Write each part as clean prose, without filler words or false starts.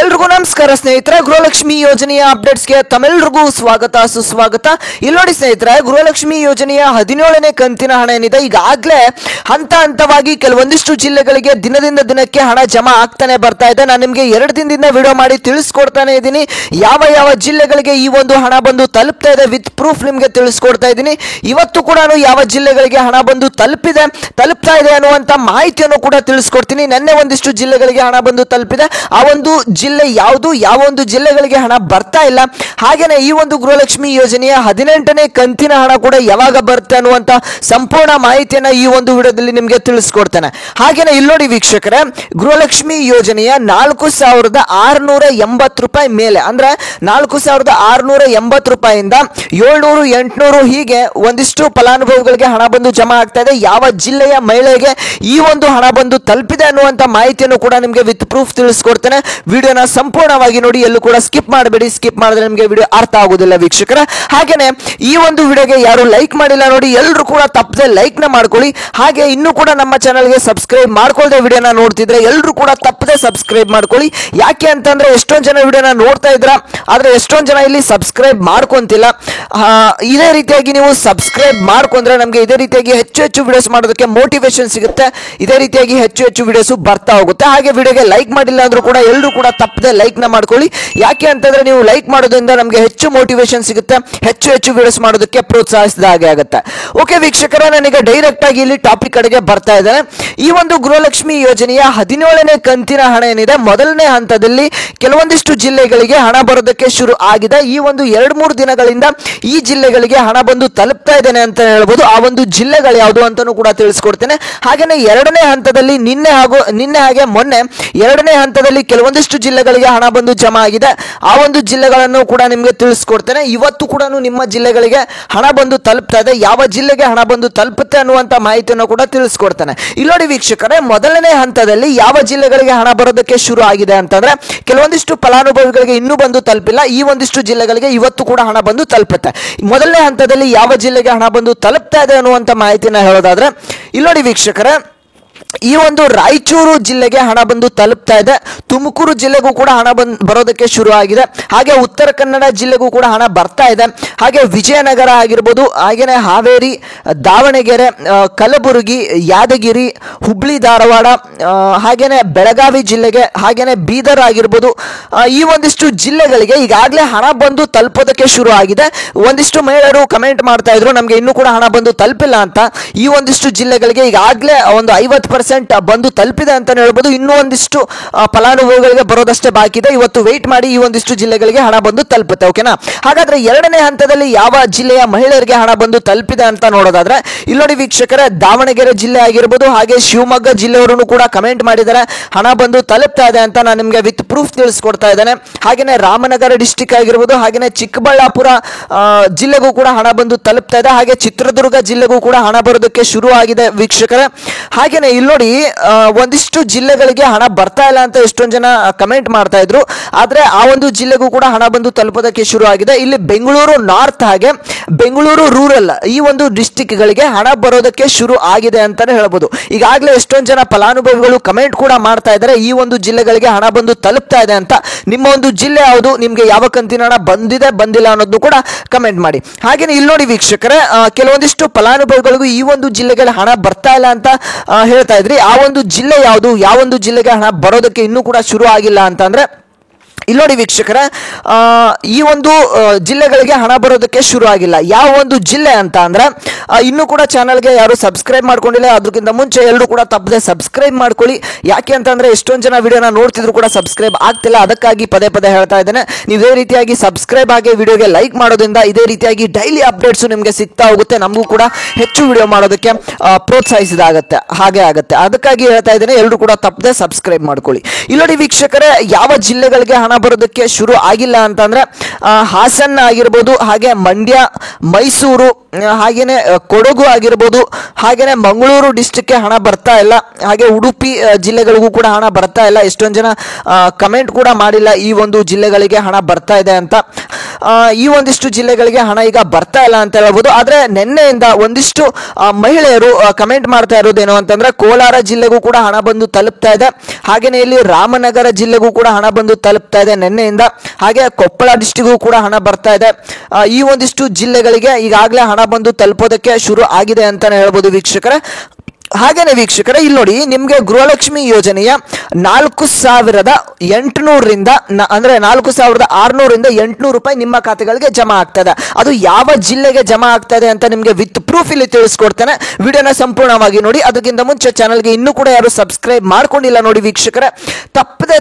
ಎಲ್ರಿಗೂ ನಮಸ್ಕಾರ ಸ್ನೇಹಿತರೆ. ಗೃಹಲಕ್ಷ್ಮಿ ಯೋಜನೆಯ ಅಪ್ಡೇಟ್ಸ್ಗೆ ತಮ್ಮೆಲ್ಲರಿಗೂ ಸ್ವಾಗತ ಸುಸ್ವಾಗತ. ಇಲ್ಲಿ ನೋಡಿ ಸ್ನೇಹಿತರೆ, ಗೃಹಲಕ್ಷ್ಮಿ ಯೋಜನೆಯ 17ನೇ ಕಂತಿನ ಹಣ ಏನಿದೆ ಈಗಾಗಲೇ ಹಂತ ಹಂತವಾಗಿ ಕೆಲವೊಂದಿಷ್ಟು ಜಿಲ್ಲೆಗಳಿಗೆ ದಿನದಿಂದ ದಿನಕ್ಕೆ ಹಣ ಜಮಾ ಆಗ್ತಾನೆ ಬರ್ತಾ ಇದೆ. ನಾನು ನಿಮಗೆ 2 ದಿನದಿಂದ ವಿಡಿಯೋ ಮಾಡಿ ತಿಳಿಸ್ಕೊಡ್ತಾನೆ ಇದ್ದೀನಿ ಯಾವ ಯಾವ ಜಿಲ್ಲೆಗಳಿಗೆ ಈ ಒಂದು ಹಣ ಬಂದು ತಲುಪ್ತಾ ಇದೆ. ವಿತ್ ಪ್ರೂಫ್ ನಿಮಗೆ ತಿಳಿಸ್ಕೊಡ್ತಾ ಇದ್ದೀನಿ. ಇವತ್ತು ಕೂಡ ಯಾವ ಜಿಲ್ಲೆಗಳಿಗೆ ಹಣ ಬಂದು ತಲುಪ್ತಾ ಇದೆ ಅನ್ನುವಂಥ ಮಾಹಿತಿಯನ್ನು ಕೂಡ ತಿಳಿಸ್ಕೊಡ್ತೀನಿ. ನೆನ್ನೆ ಒಂದಿಷ್ಟು ಜಿಲ್ಲೆಗಳಿಗೆ ಹಣ ಬಂದು ತಲುಪಿದೆ, ಆ ಒಂದು ಜಿಲ್ಲೆ ಯಾವುದು, ಯಾವ ಒಂದು ಜಿಲ್ಲೆಗಳಿಗೆ ಹಣ ಬರ್ತಾ ಇಲ್ಲ, ಹಾಗೇನೆ ಈ ಒಂದು ಗೃಹಲಕ್ಷ್ಮಿ ಯೋಜನೆಯ 18ನೇ ಕಂತಿನ ಹಣ ಕೂಡ ಯಾವಾಗ ಬರುತ್ತೆ ಅನ್ನುವಂತ ಸಂಪೂರ್ಣ ಮಾಹಿತಿಯನ್ನ ಈ ಒಂದು ವಿಡಿಯೋದಲ್ಲಿ ನಿಮಗೆ ತಿಳಿಸ್ಕೊಡ್ತೇನೆ. ಹಾಗೇನೆ ಇಲ್ಲಿ ನೋಡಿ ವೀಕ್ಷಕರೇ, ಗೃಹಲಕ್ಷ್ಮಿ ಯೋಜನೆಯ 4680 ರೂಪಾಯಿ ಮೇಲೆ ಅಂದ್ರೆ 4680 ರೂಪಾಯಿಂದ 700 800 ಹೀಗೆ ಒಂದಿಷ್ಟು ಫಲಾನುಭವಿಗಳಿಗೆ ಹಣ ಬಂದು ಜಮಾ ಆಗ್ತಾ ಇದೆ. ಯಾವ ಜಿಲ್ಲೆಯ ಮಹಿಳೆಗೆ ಈ ಒಂದು ಹಣ ಬಂದು ತಲುಪಿದೆ ಅನ್ನುವಂತ ಮಾಹಿತಿಯನ್ನು ಕೂಡ ನಿಮಗೆ ವಿತ್ ಪ್ರೂಫ್ ತಿಳಿಸ್ಕೊಡ್ತೇನೆ. ವಿಡಿಯೋನ ಸಂಪೂರ್ಣವಾಗಿ ನೋಡಿ, ಎಲ್ಲೂ ಕೂಡ ಸ್ಕಿಪ್ ಮಾಡಬೇಡಿ. ಸ್ಕಿಪ್ ಮಾಡಿದ್ರೆ ನಿಮಗೆ ವಿಡಿಯೋ ಅರ್ಥ ಆಗುದಿಲ್ಲ ವೀಕ್ಷಕರ. ಹಾಗೇನೆ ಈ ಒಂದು ವಿಡಿಯೋಗೆ ಯಾರು ಲೈಕ್ ಮಾಡಿಲ್ಲ ನೋಡಿ, ಎಲ್ಲರೂ ಕೂಡ ತಪ್ಪದೆ ಲೈಕ್ ನ ಮಾಡ್ಕೊಳ್ಳಿ. ಹಾಗೆ ಇನ್ನೂ ಕೂಡ ನಮ್ಮ ಚಾನಲ್ಗೆ ಸಬ್ಸ್ಕ್ರೈಬ್ ಮಾಡ್ಕೊಳ್ಳದೆ ವಿಡಿಯೋನ ನೋಡ್ತಿದ್ರೆ ಎಲ್ಲರೂ ಕೂಡ ತಪ್ಪದೆ ಸಬ್ಸ್ಕ್ರೈಬ್ ಮಾಡ್ಕೊಳ್ಳಿ. ಯಾಕೆ ಅಂತಂದ್ರೆ ಎಷ್ಟೊಂದು ಜನ ವಿಡಿಯೋನ ನೋಡ್ತಾ ಇದ್ರ, ಆದ್ರೆ ಎಷ್ಟೊಂದು ಜನ ಇಲ್ಲಿ ಸಬ್ಸ್ಕ್ರೈಬ್ ಮಾಡ್ಕೊಂತಿಲ್ಲ. ಇದೇ ರೀತಿಯಾಗಿ ನೀವು ಸಬ್ಸ್ಕ್ರೈಬ್ ಮಾಡ್ಕೊಂಡ್ರೆ ನಮಗೆ ಇದೇ ರೀತಿಯಾಗಿ ಹೆಚ್ಚು ಹೆಚ್ಚು ವಿಡಿಯೋಸ್ ಮಾಡೋದಕ್ಕೆ ಮೋಟಿವೇಶನ್ ಸಿಗುತ್ತೆ. ಇದೇ ರೀತಿಯಾಗಿ ಹೆಚ್ಚು ಹೆಚ್ಚು ವಿಡಿಯೋಸ್ ಬರ್ತಾ ಹೋಗುತ್ತೆ. ಹಾಗೆ ವಿಡಿಯೋಗೆ ಲೈಕ್ ಮಾಡಿಲ್ಲ ಅಂದ್ರೂ ಕೂಡ ಎಲ್ಲರೂ ಕೂಡ ತಪ್ಪದೆ ಲೈಕ್ ನ ಮಾಡ್ಕೊಳ್ಳಿ. ಯಾಕೆ ಅಂತಂದ್ರೆ ನೀವು ಲೈಕ್ ಮಾಡೋದ್ರಿಂದ ನಮಗೆ ಹೆಚ್ಚು ಮೋಟಿವೇಶನ್ ಸಿಗುತ್ತೆ, ಹೆಚ್ಚು ಹೆಚ್ಚು ವಿಡಿಯೋಸ್ ಮಾಡೋದಕ್ಕೆ ಪ್ರೋತ್ಸಾಹಿಸಿದ ಹಾಗೆ ಆಗುತ್ತೆ. ಓಕೆ ವೀಕ್ಷಕರ, ನಾನೀಗ ಡೈರೆಕ್ಟ್ ಆಗಿ ಇಲ್ಲಿ ಟಾಪಿಕ್ ಕಡೆಗೆ ಬರ್ತಾ ಇದ್ದೇನೆ. ಈ ಒಂದು ಗೃಹಲಕ್ಷ್ಮಿ ಯೋಜನೆಯ 17ನೇ ಕಂತಿನ ಹಣ ಏನಿದೆ, ಮೊದಲನೇ ಹಂತದಲ್ಲಿ ಕೆಲವೊಂದಿಷ್ಟು ಜಿಲ್ಲೆಗಳಿಗೆ ಹಣ ಬರೋದಕ್ಕೆ ಶುರು ಆಗಿದೆ. ಈ ಒಂದು 2-3 ದಿನಗಳಿಂದ ಈ ಜಿಲ್ಲೆಗಳಿಗೆ ಹಣ ಬಂದು ತಲುಪ್ತಾ ಇದ್ದೇನೆ ಅಂತ ಹೇಳ್ಬೋದು. ಆ ಒಂದು ಜಿಲ್ಲೆಗಳು ಯಾವುದು ಅಂತಾನೂ ಕೂಡ ತಿಳಿಸ್ಕೊಡ್ತೇನೆ. ಹಾಗೇನೆ 2ನೇ ಹಂತದಲ್ಲಿ ನಿನ್ನೆ ಹಾಗೆ ಮೊನ್ನೆ 2ನೇ ಹಂತದಲ್ಲಿ ಕೆಲವೊಂದಿಷ್ಟು ಜಿಲ್ಲೆಗಳಿಗೆ ಹಣ ಬಂದು ಜಮಾ ಆಗಿದೆ. ಆ ಒಂದು ಜಿಲ್ಲೆಗಳನ್ನು ಕೂಡ ನಿಮಗೆ ತಿಳಿಸ್ಕೊಡ್ತೇನೆ. ಇವತ್ತು ಕೂಡ ನಿಮ್ಮ ಜಿಲ್ಲೆಗಳಿಗೆ ಹಣ ಬಂದು ತಲುಪ್ತಾ ಇದೆ. ಯಾವ ಜಿಲ್ಲೆಗೆ ಹಣ ಬಂದು ತಲುಪುತ್ತೆ ಅನ್ನುವಂತ ಮಾಹಿತಿಯನ್ನು ಕೂಡ ತಿಳಿಸ್ಕೊಡ್ತೇನೆ. ಇಲ್ಲಿ ನೋಡಿ ವೀಕ್ಷಕರೇ, ಮೊದಲನೇ ಹಂತದಲ್ಲಿ ಯಾವ ಜಿಲ್ಲೆಗಳಿಗೆ ಹಣ ಬರೋದಕ್ಕೆ ಶುರು ಆಗಿದೆ ಅಂತಂದ್ರೆ ಕೆಲವೊಂದಿಷ್ಟು ಫಲಾನುಭವಿಗಳಿಗೆ ಇನ್ನೂ ಬಂದು ತಲುಪಿಲ್ಲ. ಈ ಒಂದಿಷ್ಟು ಜಿಲ್ಲೆಗಳಿಗೆ ಇವತ್ತು ಕೂಡ ಹಣ ಬಂದು ತಲುಪುತ್ತೆ. ಮೊದಲನೇ ಹಂತದಲ್ಲಿ ಯಾವ ಜಿಲ್ಲೆಗೆ ಹಣ ಬಂದು ತಲುಪ್ತಾ ಇದೆ ಅನ್ನುವಂತ ಮಾಹಿತಿನ ಹೇಳೋದಾದ್ರೆ ಇಲ್ಲಿ ನೋಡಿ ವೀಕ್ಷಕರೇ, ಈ ಒಂದು ರಾಯಚೂರು ಜಿಲ್ಲೆಗೆ ಹಣ ಬಂದು ತಲುಪ್ತಾ ಇದೆ. ತುಮಕೂರು ಜಿಲ್ಲೆಗೂ ಕೂಡ ಹಣ ಬರೋದಕ್ಕೆ ಶುರು ಆಗಿದೆ. ಹಾಗೆ ಉತ್ತರ ಕನ್ನಡ ಜಿಲ್ಲೆಗೂ ಕೂಡ ಹಣ ಬರ್ತಾ ಇದೆ. ಹಾಗೆ ವಿಜಯನಗರ ಆಗಿರ್ಬೋದು, ಹಾಗೇನೆ ಹಾವೇರಿ, ದಾವಣಗೆರೆ, ಕಲಬುರಗಿ, ಯಾದಗಿರಿ, ಹುಬ್ಳಿ, ಧಾರವಾಡ, ಹಾಗೇನೆ ಬೆಳಗಾವಿ ಜಿಲ್ಲೆಗೆ, ಹಾಗೇನೆ ಬೀದರ್ ಆಗಿರ್ಬೋದು, ಈ ಒಂದಿಷ್ಟು ಜಿಲ್ಲೆಗಳಿಗೆ ಈಗಾಗಲೇ ಹಣ ಬಂದು ತಲುಪೋದಕ್ಕೆ ಶುರು ಆಗಿದೆ. ಒಂದಿಷ್ಟು ಮಹಿಳೆಯರು ಕಮೆಂಟ್ ಮಾಡ್ತಾ ಇದ್ರು ನಮಗೆ ಇನ್ನೂ ಕೂಡ ಹಣ ಬಂದು ತಲುಪಿಲ್ಲ ಅಂತ. ಈ ಒಂದಿಷ್ಟು ಜಿಲ್ಲೆಗಳಿಗೆ ಈಗಾಗಲೇ ಒಂದು 50% ಬಂದು ತಲುಪಿದೆ ಅಂತ ಹೇಳ್ಬೋದು. ಇನ್ನೂ ಒಂದಿಷ್ಟು ಫಲಾನುಭವಿಗಳಿಗೆ ಬರೋದಷ್ಟೇ ಬಾಕಿ ಇದೆ. ಇವತ್ತು ವೇಟ್ ಮಾಡಿ, ಈ ಒಂದಿಷ್ಟು ಜಿಲ್ಲೆಗಳಿಗೆ ಹಣ ಬಂದು ತಲುಪುತ್ತೆ. ಓಕೆನಾ? ಹಾಗಾದ್ರೆ 2ನೇ ಹಂತದಲ್ಲಿ ಯಾವ ಜಿಲ್ಲೆಯ ಮಹಿಳೆಯರಿಗೆ ಹಣ ಬಂದು ತಲುಪಿದೆ ಅಂತ ನೋಡೋದಾದ್ರೆ ಇಲ್ಲಿ ನೋಡಿ ವೀಕ್ಷಕರೇ, ದಾವಣಗೆರೆ ಜಿಲ್ಲೆ ಆಗಿರ್ಬೋದು, ಹಾಗೆ ಶಿವಮೊಗ್ಗ ಜಿಲ್ಲೆಯವರು ಕೂಡ ಕಮೆಂಟ್ ಮಾಡಿದ್ದಾರೆ ಹಣ ಬಂದು ತಲುಪ್ತಾ ಇದೆ ಅಂತ. ನಾನು ನಿಮಗೆ ವಿತ್ ಪ್ರೂಫ್ ತಿಳಿಸ್ಕೊಡ್ತಾ ಇದ್ದೇನೆ. ಹಾಗೇನೆ ರಾಮನಗರ ಡಿಸ್ಟಿಕ್ ಆಗಿರ್ಬೋದು, ಹಾಗೇನೆ ಚಿಕ್ಕಬಳ್ಳಾಪುರ ಜಿಲ್ಲೆಗೂ ಕೂಡ ಹಣ ಬಂದು ತಲುಪ್ತಾ ಇದೆ. ಹಾಗೆ ಚಿತ್ರದುರ್ಗ ಜಿಲ್ಲೆಗೂ ಕೂಡ ಹಣ ಬರೋದಕ್ಕೆ ಶುರು ಆಗಿದೆ ವೀಕ್ಷಕರೇ. ಹಾಗೇನೆ ಇಲ್ಲಿ ನೋಡಿ, ಒಂದಿಷ್ಟು ಜಿಲ್ಲೆಗಳಿಗೆ ಹಣ ಬರ್ತಾ ಇಲ್ಲ ಅಂತ ಎಷ್ಟೊಂದು ಜನ ಕಮೆಂಟ್ ಮಾಡ್ತಾ ಇದ್ರು, ಆದ್ರೆ ಆ ಒಂದು ಜಿಲ್ಲೆಗೂ ಕೂಡ ಹಣ ಬಂದು ತಲುಪೋದಕ್ಕೆ ಶುರು ಆಗಿದೆ. ಇಲ್ಲಿ ಬೆಂಗಳೂರು ನಾರ್ತ್ ಹಾಗೆ ಬೆಂಗಳೂರು ರೂರಲ್ ಈ ಒಂದು ಡಿಸ್ಟಿಕ್ ಗಳಿಗೆ ಹಣ ಬರೋದಕ್ಕೆ ಶುರು ಆಗಿದೆ ಅಂತಾನೆ ಹೇಳ್ಬೋದು. ಈಗಾಗಲೇ ಎಷ್ಟೊಂದು ಜನ ಫಲಾನುಭವಿಗಳು ಕಮೆಂಟ್ ಕೂಡ ಮಾಡ್ತಾ ಇದ್ದಾರೆ ಈ ಒಂದು ಜಿಲ್ಲೆಗಳಿಗೆ ಹಣ ಬಂದು ತಲುಪ್ತಾ ಇದೆ ಅಂತ. ನಿಮ್ಮ ಒಂದು ಜಿಲ್ಲೆ ಯಾವುದು, ನಿಮ್ಗೆ ಯಾವ ಕಂತಿನ ಹಣ ಬಂದಿದೆ ಬಂದಿಲ್ಲ ಅನ್ನೋದು ಕೂಡ ಕಮೆಂಟ್ ಮಾಡಿ. ಹಾಗೇನೆ ಇಲ್ಲಿ ನೋಡಿ ವೀಕ್ಷಕರೇ, ಕೆಲವೊಂದಿಷ್ಟು ಫಲಾನುಭವಿಗಳಿಗೂ ಈ ಒಂದು ಜಿಲ್ಲೆಗಳ ಹಣ ಬರ್ತಾ ಇಲ್ಲ ಅಂತ ಹೇಳ್ತಾ ಇದ್ರಿ. ಆ ಒಂದು ಜಿಲ್ಲೆ ಯಾವುದು, ಯಾವ ಒಂದು ಜಿಲ್ಲೆಗೆ ಹಣ ಬರೋದಕ್ಕೆ ಇನ್ನೂ ಕೂಡ ಶುರು ಆಗಿಲ್ಲ ಅಂತಂದ್ರೆ ಇಲ್ಲಿ ನೋಡಿ ವೀಕ್ಷಕರೇ, ಈ ಒಂದು ಜಿಲ್ಲೆಗಳಿಗೆ ಹಣ ಬರೋದಕ್ಕೆ ಶುರು ಆಗಿಲ್ಲ. ಯಾವ ಒಂದು ಜಿಲ್ಲೆ ಅಂತ ಅಂದ್ರೆ ಇನ್ನೂ ಕೂಡ ಚಾನಲ್ಗೆ ಯಾರು ಸಬ್ಸ್ಕ್ರೈಬ್ ಮಾಡ್ಕೊಂಡಿಲ್ಲ, ಅದಕ್ಕಿಂತ ಮುಂಚೆ ಎಲ್ಲರೂ ಕೂಡ ತಪ್ಪದೆ ಸಬ್ಸ್ಕ್ರೈಬ್ ಮಾಡ್ಕೊಳ್ಳಿ. ಯಾಕೆ ಅಂತಂದ್ರೆ ಎಷ್ಟೊಂದು ಜನ ವಿಡಿಯೋನ ನೋಡ್ತಿದ್ರು ಕೂಡ ಸಬ್ಸ್ಕ್ರೈಬ್ ಆಗ್ತಿಲ್ಲ, ಅದಕ್ಕಾಗಿ ಪದೇ ಪದೇ ಹೇಳ್ತಾ ಇದ್ದೇನೆ. ನೀವು ಇದೇ ರೀತಿಯಾಗಿ ಸಬ್ಸ್ಕ್ರೈಬ್ ಆಗಿ ವಿಡಿಯೋಗೆ ಲೈಕ್ ಮಾಡೋದ್ರಿಂದ ಇದೇ ರೀತಿಯಾಗಿ ಡೈಲಿ ಅಪ್ಡೇಟ್ಸ್ ನಿಮಗೆ ಸಿಗ್ತಾ ಹೋಗುತ್ತೆ. ನಮಗೂ ಕೂಡ ಹೆಚ್ಚು ವಿಡಿಯೋ ಮಾಡೋದಕ್ಕೆ ಪ್ರೋತ್ಸಾಹಿಸಿದಾಗತ್ತೆ, ಹಾಗೆ ಆಗುತ್ತೆ. ಅದಕ್ಕಾಗಿ ಹೇಳ್ತಾ ಇದ್ದೇನೆ, ಎಲ್ಲರೂ ಕೂಡ ತಪ್ಪದೆ ಸಬ್ಸ್ಕ್ರೈಬ್ ಮಾಡ್ಕೊಳ್ಳಿ. ಇಲ್ಲಿ ನೋಡಿ ವೀಕ್ಷಕರೇ, ಯಾವ ಜಿಲ್ಲೆಗಳಿಗೆ ಹಣ ಬರೋದಕ್ಕೆ ಶುರು ಆಗಿಲ್ಲ ಅಂತಂದ್ರೆ ಹಾಸನ ಆಗಿರ್ಬೋದು, ಹಾಗೆ ಮಂಡ್ಯ, ಮೈಸೂರು, ಹಾಗೇನೆ ಕೊಡಗು ಆಗಿರ್ಬೋದು, ಹಾಗೇನೆ ಮಂಗಳೂರು ಡಿಸ್ಟ್ರಿಕ್ಗೆ ಹಣ ಬರ್ತಾ ಇಲ್ಲ, ಹಾಗೆ ಉಡುಪಿ ಜಿಲ್ಲೆಗಳಿಗೂ ಕೂಡ ಹಣ ಬರ್ತಾ ಇಲ್ಲ. ಎಷ್ಟೊಂದು ಜನ ಕಮೆಂಟ್ ಕೂಡ ಮಾಡಿಲ್ಲ ಈ ಒಂದು ಜಿಲ್ಲೆಗಳಿಗೆ ಹಣ ಬರ್ತಾ ಇದೆ ಅಂತ. ಈ ಒಂದಿಷ್ಟು ಜಿಲ್ಲೆಗಳಿಗೆ ಹಣ ಈಗ ಬರ್ತಾ ಇಲ್ಲ ಅಂತ ಹೇಳ್ಬೋದು. ಆದ್ರೆ ನಿನ್ನೆಯಿಂದ ಒಂದಿಷ್ಟು ಮಹಿಳೆಯರು ಕಮೆಂಟ್ ಮಾಡ್ತಾ ಇರೋದೇನು ಅಂತಂದ್ರೆ ಕೋಲಾರ ಜಿಲ್ಲೆಗೂ ಕೂಡ ಹಣ ಬಂದು ತಲುಪ್ತಾ ಇದೆ, ಹಾಗೇನೆ ಇಲ್ಲಿ ರಾಮನಗರ ಜಿಲ್ಲೆಗೂ ಕೂಡ ಹಣ ಬಂದು ತಲುಪ್ತಾ ಇದೆ ನಿನ್ನೆಯಿಂದ, ಹಾಗೆ ಕೊಪ್ಪಳ ಡಿಸ್ಟ್ರಿಕ್ಗೂ ಕೂಡ ಹಣ ಬರ್ತಾ ಇದೆ. ಈ ಒಂದಿಷ್ಟು ಜಿಲ್ಲೆಗಳಿಗೆ ಈಗಾಗಲೇ ಹಣ ಬಂದು ತಲುಪೋದಕ್ಕೆ ಶುರು ಆಗಿದೆ ಅಂತಾನೆ ಹೇಳ್ಬೋದು ವೀಕ್ಷಕರೇ. ಹಾಗೇನೆ ವೀಕ್ಷಕರೇ, ಇಲ್ಲಿ ನೋಡಿ, ನಿಮಗೆ ಗೃಹಲಕ್ಷ್ಮಿ ಯೋಜನೆಯ 4,800ರಿಂದ ಅಂದ್ರೆ 4,600ರಿಂದ 800 ರೂಪಾಯಿ ನಿಮ್ಮ ಖಾತೆಗಳಿಗೆ ಜಮಾ ಆಗ್ತದೆ. ಅದು ಯಾವ ಜಿಲ್ಲೆಗೆ ಜಮಾ ಆಗ್ತದೆ ಅಂತ ನಿಮಗೆ ವಿತ್ ಪ್ರೂಫ್ ಇಲ್ಲಿ ತಿಳಿಸ್ಕೊಡ್ತೇನೆ. ವಿಡಿಯೋನ ಸಂಪೂರ್ಣವಾಗಿ ನೋಡಿ. ಅದಕ್ಕಿಂತ ಮುಂಚೆ ಚಾನಲ್ಗೆ ಇನ್ನೂ ಕೂಡ ಯಾರು ಸಬ್ಸ್ಕ್ರೈಬ್ ಮಾಡ್ಕೊಂಡಿಲ್ಲ ನೋಡಿ ವೀಕ್ಷಕರೇ, ತಪ್ಪದೆ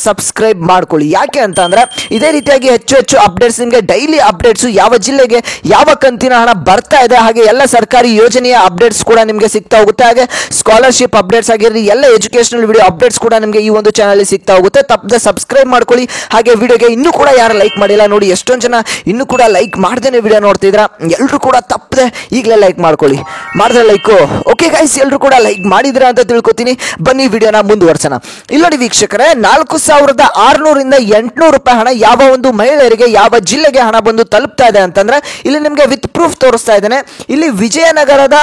ಸಬ್ಸ್ಕ್ರೈಬ್ ಮಾಡ್ಕೊಳ್ಳಿ. ಯಾಕೆ ಅಂತ ಅಂದ್ರೆ ಇದೇ ರೀತಿಯಾಗಿ ಹೆಚ್ಚು ಅಪ್ಡೇಟ್ಸ್, ನಿಮಗೆ ಡೈಲಿ ಅಪ್ಡೇಟ್ಸ್, ಯಾವ ಜಿಲ್ಲೆಗೆ ಯಾವ ಕಂತಿನ ಹಣ ಬರ್ತಾ ಇದೆ, ಹಾಗೆ ಎಲ್ಲ ಸರ್ಕಾರಿ ಯೋಜನೆಯ ಅಪ್ಡೇಟ್ಸ್ ಕೂಡ ನಿಮಗೆ ಸಿಗ್ತಾ ಹೋಗುತ್ತೆ. ಹಾಗೆ ಸ್ಕಾಲರ್ಶಿಪ್ ಅಪ್ಡೇಟ್ಸ್ ಆಗಿರಲಿ, ಎಲ್ಲ ಎಜುಕೇಶನಲ್ ವಿಡಿಯೋ ಅಪ್ಡೇಟ್ಸ್ ಕೂಡ ನಿಮಗೆ ಈ ಒಂದು ಚಾನಲ್ ಸಿಗ್ತಾ ಹೋಗುತ್ತೆ. ತಪ್ಪದೆ ಸಬ್ಸ್ಕ್ರೈಬ್ ಮಾಡ್ಕೊಳ್ಳಿ. ಹಾಗೆ ವಿಡಿಯೋಗೆ ಇನ್ನೂ ಕೂಡ ಯಾರು ಲೈಕ್ ಮಾಡಿಲ್ಲ ನೋಡಿ, ಎಷ್ಟೊಂದು ಜನ ಇನ್ನೂ ಕೂಡ ಲೈಕ್ ಮಾಡ್ದೇನೆ ವಿಡಿಯೋ ನೋಡ್ತಿದ್ರ. ಎಲ್ಲರೂ ಕೂಡ ತಪ್ಪದೆ ಈಗಲೇ ಲೈಕ್ ಮಾಡ್ಕೊಳ್ಳಿ. ಮಾಡಿದ್ರೆ ಲೈಕು. ಓಕೆ ಗೈಸ್, ಎಲ್ಲರೂ ಕೂಡ ಲೈಕ್ ಮಾಡಿದ್ರ ಅಂತ ತಿಳ್ಕೊತೀನಿ. ಬನ್ನಿ ವಿಡಿಯೋನ ಮುಂದುವರ್ಸೋಣ. ಇಲ್ಲಿ ನೋಡಿ ವೀಕ್ಷಕರೇ, 4,600ರಿಂದ 800 ರೂಪಾಯಿ ಹಣ ಯಾವ ಒಂದು ಮಹಿಳೆಯರಿಗೆ ಯಾವ ಜಿಲ್ಲೆಗೆ ಹಣ ಬಂದು ತಲುಪ್ತಾ ಇದೆ ಅಂತಂದ್ರೆ ಇಲ್ಲಿ ನಿಮಗೆ ವಿತ್ ಪ್ರೂಫ್ ತೋರಿಸ್ತಾ ಇದ್ದೇನೆ. ಇಲ್ಲಿ ವಿಜಯನಗರದ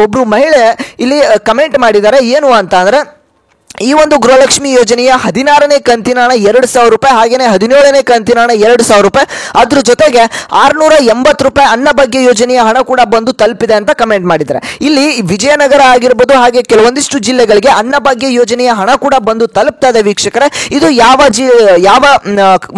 ಒಬ್ರು ಮಹಿಳೆ ಇಲ್ಲಿ ಕಮೆಂಟ್ ಮಾಡಿದ್ದಾರೆ. ಏನು ಅಂತ ಅಂದ್ರೆ ಈ ಒಂದು ಗೃಹಲಕ್ಷ್ಮಿ ಯೋಜನೆಯ 16ನೇ ಕಂತಿನ ಹಣ 2,000 ರೂಪಾಯಿ, ಹಾಗೇನೆ 17ನೇ ಕಂತಿನ ಹಣ 2,000 ರೂಪಾಯಿ, ಅದ್ರ ಜೊತೆಗೆ 680 ರೂಪಾಯಿ ಅನ್ನಭಾಗ್ಯ ಯೋಜನೆಯ ಹಣ ಕೂಡ ಬಂದು ತಲುಪಿದೆ ಅಂತ ಕಮೆಂಟ್ ಮಾಡಿದ್ದಾರೆ. ಇಲ್ಲಿ ವಿಜಯನಗರ ಆಗಿರ್ಬೋದು, ಹಾಗೆ ಕೆಲವೊಂದಿಷ್ಟು ಜಿಲ್ಲೆಗಳಿಗೆ ಅನ್ನಭಾಗ್ಯ ಯೋಜನೆಯ ಹಣ ಕೂಡ ಬಂದು ತಲುಪ್ತಾ ಇದೆ ವೀಕ್ಷಕರೇ. ಇದು ಯಾವ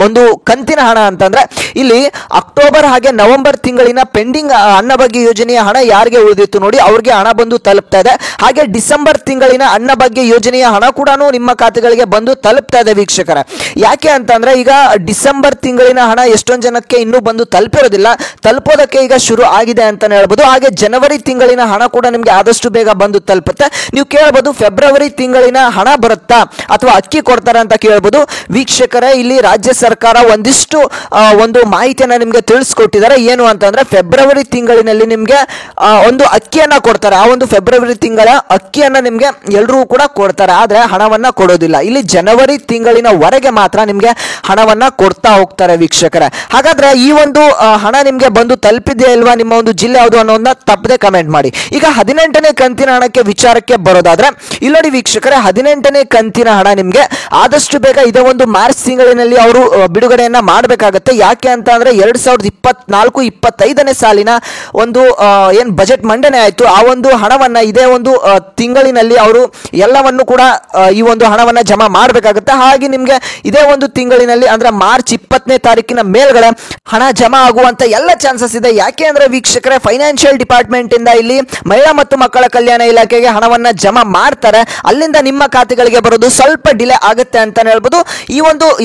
ಒಂದು ಕಂತಿನ ಹಣ ಅಂತಂದ್ರೆ ಇಲ್ಲಿ ಅಕ್ಟೋಬರ್ ಹಾಗೆ ನವೆಂಬರ್ ತಿಂಗಳಿನ ಪೆಂಡಿಂಗ್ ಅನ್ನಭಾಗ್ಯ ಯೋಜನೆಯ ಹಣ ಯಾರಿಗೆ ಉಳಿದಿತ್ತು ನೋಡಿ, ಅವ್ರಿಗೆ ಹಣ ಬಂದು ತಲುಪ್ತಾ ಇದೆ. ಹಾಗೆ ಡಿಸೆಂಬರ್ ತಿಂಗಳಿನ ಅನ್ನಭಾಗ್ಯ ಯೋಜನೆಯ ಹಣ ಕೂಡ ನಿಮ್ಮ ಖಾತೆಗಳಿಗೆ ಬಂದು ತಲುಪ್ತಾ ಇದೆ ವೀಕ್ಷಕರೇ. ಯಾಕೆ ಅಂತಂದ್ರೆ ಈಗ ಡಿಸೆಂಬರ್ ತಿಂಗಳಿನ ಹಣ ಎಷ್ಟೊಂದು ಜನಕ್ಕೆ ಇನ್ನೂ ಬಂದು ತಲುಪಿರೋದಿಲ್ಲ, ತಲುಪೋದಕ್ಕೆ ಈಗ ಶುರು ಆಗಿದೆ ಅಂತಾನೆ ಹೇಳ್ಬೋದು. ಹಾಗೆ ಜನವರಿ ತಿಂಗಳಿನ ಹಣ ಕೂಡ ನಿಮಗೆ ಆದಷ್ಟು ಬೇಗ ಬಂದು ತಲುಪುತ್ತೆ. ನೀವು ಕೇಳಬಹುದು ಫೆಬ್ರವರಿ ತಿಂಗಳಿನ ಹಣ ಬರುತ್ತಾ ಅಥವಾ ಅಕ್ಕಿ ಕೊಡ್ತಾರ ಅಂತ ಕೇಳಬಹುದು ವೀಕ್ಷಕರೇ. ಇಲ್ಲಿ ರಾಜ್ಯ ಸರ್ಕಾರ ಒಂದಿಷ್ಟು ಒಂದು ಮಾಹಿತಿಯನ್ನ ನಿಮಗೆ ತಿಳಿಸ್ಕೊಟ್ಟಿದ್ದಾರೆ. ಏನು ಅಂತಂದ್ರೆ ಫೆಬ್ರವರಿ ತಿಂಗಳಿನಲ್ಲಿ ನಿಮಗೆ ಒಂದು ಅಕ್ಕಿಯನ್ನ ಕೊಡ್ತಾರೆ. ಆ ಒಂದು ಫೆಬ್ರವರಿ ತಿಂಗಳ ಅಕ್ಕಿಯನ್ನ ನಿಮಗೆ ಎಲ್ಲರೂ ಕೂಡ ಕೊಡ್ತಾರೆ, ಆದ್ರೆ ಹಣವನ್ನ ಕೊಡೋದಿಲ್ಲ. ಇಲ್ಲಿ ಜನವರಿ ತಿಂಗಳಿನವರೆಗೆ ಮಾತ್ರ ನಿಮಗೆ ಹಣವನ್ನ ಕೊಡ್ತಾ ಹೋಗ್ತಾರೆ ವೀಕ್ಷಕರೇ. ಹಾಗಾದ್ರೆ ಈ ಒಂದು ಹಣ ನಿಮಗೆ ಬಂದು ತಲುಪಿದೆಯಾ ಇಲ್ವಾ, ನಿಮ್ಮ ಒಂದು ಜಿಲ್ಲೆ ಯಾವುದು ಅನ್ನೋದನ್ನ ತಪ್ಪದೆ ಕಮೆಂಟ್ ಮಾಡಿ. ಈಗ 18ನೇ ಕಂತಿನ ಹಣಕ್ಕೆ ವಿಚಾರಕ್ಕೆ ಬರೋದಾದ್ರೆ ಇಲ್ಲಿ ನೋಡಿ ವೀಕ್ಷಕರೇ, 18ನೇ ಕಂತಿನ ಹಣ ನಿಮಗೆ ಆದಷ್ಟು ಬೇಗ ಇದೇ ಒಂದು ಮಾರ್ಚ್ ತಿಂಗಳಿನಲ್ಲಿ ಅವರು ಬಿಡುಗಡೆಯನ್ನ ಮಾಡಬೇಕಾಗತ್ತೆ. ಯಾಕೆ ಅಂತ ಅಂದ್ರೆ 2024-25ನೇ ಸಾಲಿನ ಒಂದು ಏನ್ ಬಜೆಟ್ ಮಂಡನೆ ಆಯ್ತು, ಆ ಒಂದು ಹಣವನ್ನ ಇದೇ ಒಂದು ತಿಂಗಳಿನಲ್ಲಿ ಅವರು ಎಲ್ಲವನ್ನು ಕೂಡ ಈ ಒಂದು ಹಣವನ್ನ ಜಮಾ ಮಾಡಬೇಕಾಗುತ್ತೆ. ಹಾಗೆ ನಿಮಗೆ ಇದೇ ಒಂದು ತಿಂಗಳಿನಲ್ಲಿ ಅಂದ್ರೆ ಮಾರ್ಚ್ 20ನೇ ತಾರೀಕಿನ ಮೇಲ್ಗಡೆ ಹಣ ಜಮಾ ಆಗುವಂತ ಎಲ್ಲ ಚಾನ್ಸಸ್ ಇದೆ. ಯಾಕೆ ಅಂದ್ರೆ ವೀಕ್ಷಕರೇ, ಫೈನಾನ್ಷಿಯಲ್ ಡಿಪಾರ್ಟ್ಮೆಂಟ್ ಇಂದ ಇಲ್ಲಿ ಮಹಿಳಾ ಮತ್ತು ಮಕ್ಕಳ ಕಲ್ಯಾಣ ಇಲಾಖೆಗೆ ಹಣವನ್ನ ಜಮಾ ಮಾಡ್ತಾರೆ, ಅಲ್ಲಿಂದ ನಿಮ್ಮ ಖಾತೆಗಳಿಗೆ ಬರೋದು ಸ್ವಲ್ಪ ಡಿಲೇ ಆಗುತ್ತೆ ಅಂತಾನೆ ಹೇಳ್ಬೋದು.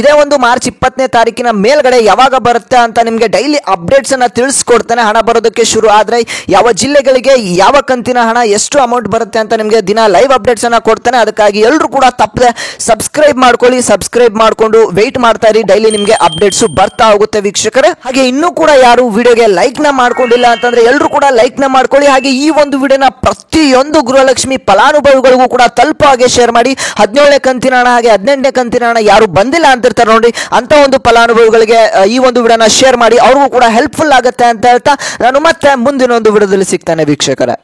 ಇದೇ ಒಂದು ಮಾರ್ಚ್ 20ನೇ ತಾರೀಕಿನ ಮೇಲ್ಗಡೆ ಯಾವಾಗ ಬರುತ್ತೆ ಅಂತ ನಿಮಗೆ ಡೈಲಿ ಅಪ್ಡೇಟ್ಸ್ ಅನ್ನ ತಿಳಿಸ್ಕೊಡ್ತಾನೆ. ಹಣ ಬರೋದಕ್ಕೆ ಶುರು ಆದ್ರೆ ಯಾವ ಜಿಲ್ಲೆಗಳಿಗೆ ಯಾವ ಕಂತಿನ ಹಣ ಎಷ್ಟು ಅಮೌಂಟ್ ಬರುತ್ತೆ ಅಂತ ನಿಮಗೆ ದಿನ ಲೈವ್ ಅಪ್ಡೇಟ್ಸ್ ಅನ್ನ ಕೊಡ್ತಾನೆ. ಅದಕ್ಕಾಗಿ ಎಲ್ಲರೂ ಕೂಡ ತಪ್ಪದೆ ಸಬ್ಸ್ಕ್ರೈಬ್ ಮಾಡ್ಕೊಳ್ಳಿ. ಸಬ್ಸ್ಕ್ರೈಬ್ ಮಾಡ್ಕೊಂಡು ವೆಯ್ಟ್ ಮಾಡ್ತಾ ಇರಿ, ಡೈಲಿ ನಿಮಗೆ ಅಪ್ಡೇಟ್ಸ್ ಬರ್ತಾ ಹೋಗುತ್ತೆ ವೀಕ್ಷಕರೇ. ಹಾಗೆ ಇನ್ನೂ ಕೂಡ ಯಾರು ವಿಡಿಯೋಗೆ ಲೈಕ್ ನ ಮಾಡ್ಕೊಂಡಿಲ್ಲ ಅಂತಂದ್ರೆ ಎಲ್ಲರೂ ಕೂಡ ಲೈಕ್ ನ ಮಾಡ್ಕೊಳ್ಳಿ. ಹಾಗೆ ಈ ಒಂದು ವಿಡಿಯೋನ ಪ್ರತಿಯೊಂದು ಗೃಹಲಕ್ಷ್ಮಿ ಫಲಾನುಭವಿಗಳಿಗೂ ಕೂಡ ತಲುಪೋ ಹಾಗೆ ಶೇರ್ ಮಾಡಿ. 17ನೇ ಕಂತಿನ ಹಣ ಹಾಗೆ 18ನೇ ಕಂತಿನ ಹಣ ಯಾರು ಬಂದಿಲ್ಲ ಅಂತಿರ್ತಾರೆ ನೋಡಿ, ಅಂತ ಒಂದು ಫಲಾನುಭವಿಗಳಿಗೆ ಈ ಒಂದು ವಿಡಿಯೋನ ಶೇರ್ ಮಾಡಿ, ಅವ್ರಿಗೂ ಕೂಡ ಹೆಲ್ಪ್ಫುಲ್ ಆಗುತ್ತೆ ಅಂತ ಹೇಳ್ತಾ ನಾನು ಮತ್ತೆ ಮುಂದಿನ ಒಂದು ವಿಡಿಯೋದಲ್ಲಿ ಸಿಗ್ತಾನೆ ವೀಕ್ಷಕರೇ.